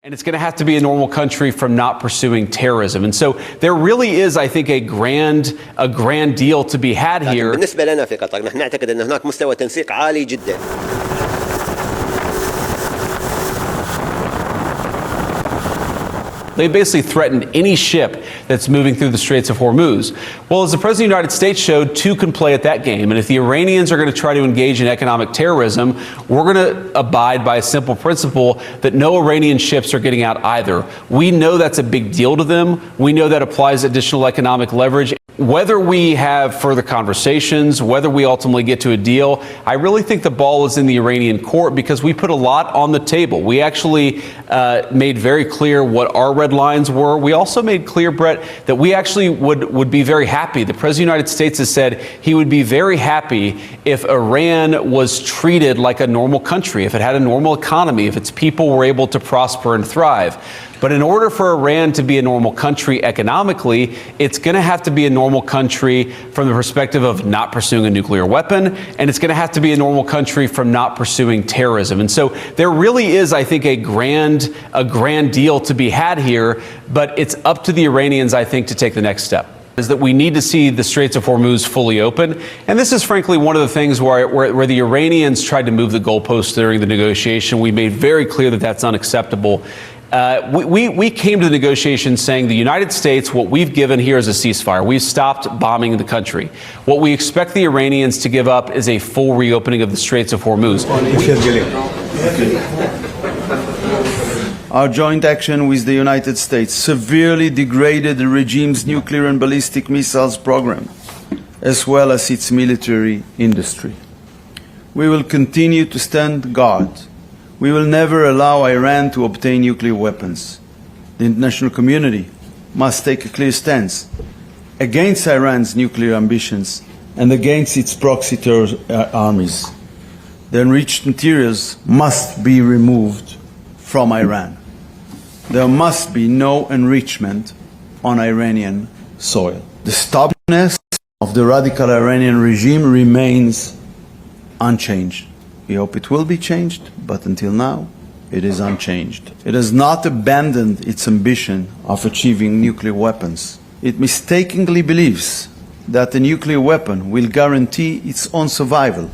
And it's going to have to be a normal country from not pursuing terrorism. And so there really is, I think, a grand deal to be had here. بالنسبة لنا في قطر نحن نعتقد أن هناك مستوى تنسيق عالي جدا. They basically threatened any ship that's moving through the Straits of Hormuz. Well, as the President of the United States showed, two can play at that game. And if the Iranians are going to try to engage in economic terrorism, we're going to abide by a simple principle that no Iranian ships are getting out either. We know that's a big deal to them. We know that applies additional economic leverage. Whether we have further conversations, whether we ultimately get to a deal, I really think the ball is in the Iranian court because we put a lot on the table. We actually made very clear what our red lines were. We also made clear, Brett, that we actually would be very happy. The President of the United States has said he would be very happy if Iran was treated like a normal country, if it had a normal economy, if its people were able to prosper and thrive. But in order for Iran to be a normal country economically, it's going to have to be a normal country from the perspective of not pursuing a nuclear weapon, and it's going to have to be a normal country from not pursuing terrorism. And so there really is, I think, a grand deal to be had here, but it's up to the Iranians, I think, to take the next step. Is that we need to see the Straits of Hormuz fully open. And this is frankly one of the things where the Iranians tried to move the goalposts during the negotiation. We made very clear that that's unacceptable. We came to the negotiations saying the United States, what we've given here is a ceasefire. We've stopped bombing the country. What we expect the Iranians to give up is a full reopening of the Straits of Hormuz. Our joint action with the United States severely degraded the regime's nuclear and ballistic missiles program, as well as its military industry. We will continue to stand guard. We will never allow Iran to obtain nuclear weapons. The international community must take a clear stance against Iran's nuclear ambitions and against its proxy terror armies. The enriched materials must be removed from Iran. There must be no enrichment on Iranian soil. The stubbornness of the radical Iranian regime remains unchanged. We hope it will be changed, but until now, it is unchanged. It has not abandoned its ambition of achieving nuclear weapons. It mistakenly believes that a nuclear weapon will guarantee its own survival.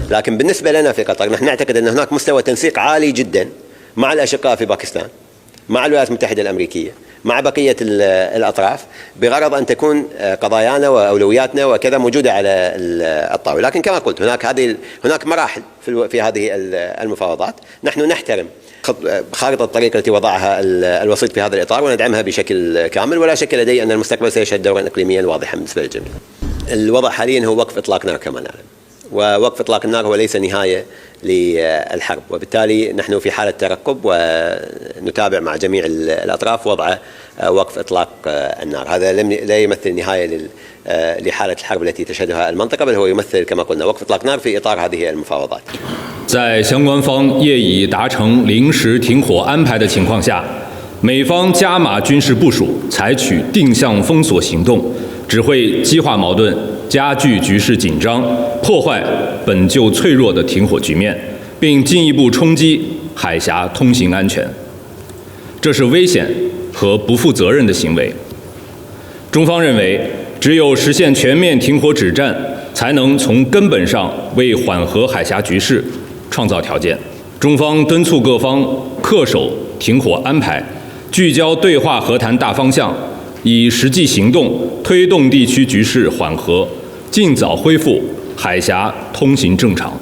لكن بالنسبة لنا في قطر نحن نعتقد أن هناك مستوى تنسيق عالي جدا مع الأشقاء في باكستان، مع الولايات المتحدة الأمريكية، مع بقية الأطراف، بغرض أن تكون قضايانا وأولوياتنا وكذا موجودة على الطاولة. لكن كما قلت هناك مراحل في هذه المفاوضات. نحن نحترم خارطة الطريق التي وضعها الوسيط في هذا الإطار وندعمها بشكل كامل، ولا شك لدي أن المستقبل سيشهد دورا إقليميا واضحا بالنسبة للجميع. الوضع حاليا هو وقف إطلاق نار كما نعلم، ووقف إطلاق النار هو ليس نهاية للحرب، وبالتالي نحن في حالة ترقب ونتابع مع جميع الأطراف وضع وقف إطلاق النار. هذا لا يمثل نهاية لحالة الحرب التي تشهدها المنطقة، بل هو يمثل كما قلنا وقف إطلاق نار في إطار هذه المفاوضات. 在相关方业已达成临时停火安排的情况下，美方加码军事部署，采取定向封锁行动，只会激化矛盾，加剧局势紧张，破坏本就脆弱的停火局面，并进一步冲击海峡通行安全。这是危险和不负责任的行为。中方认为，只有实现全面停火止战，才能从根本上为缓和海峡局势创造条件。中方敦促各方恪守停火安排，聚焦对话和谈大方向，以实际行动推动地区局势缓和，尽早恢复海峡通行正常。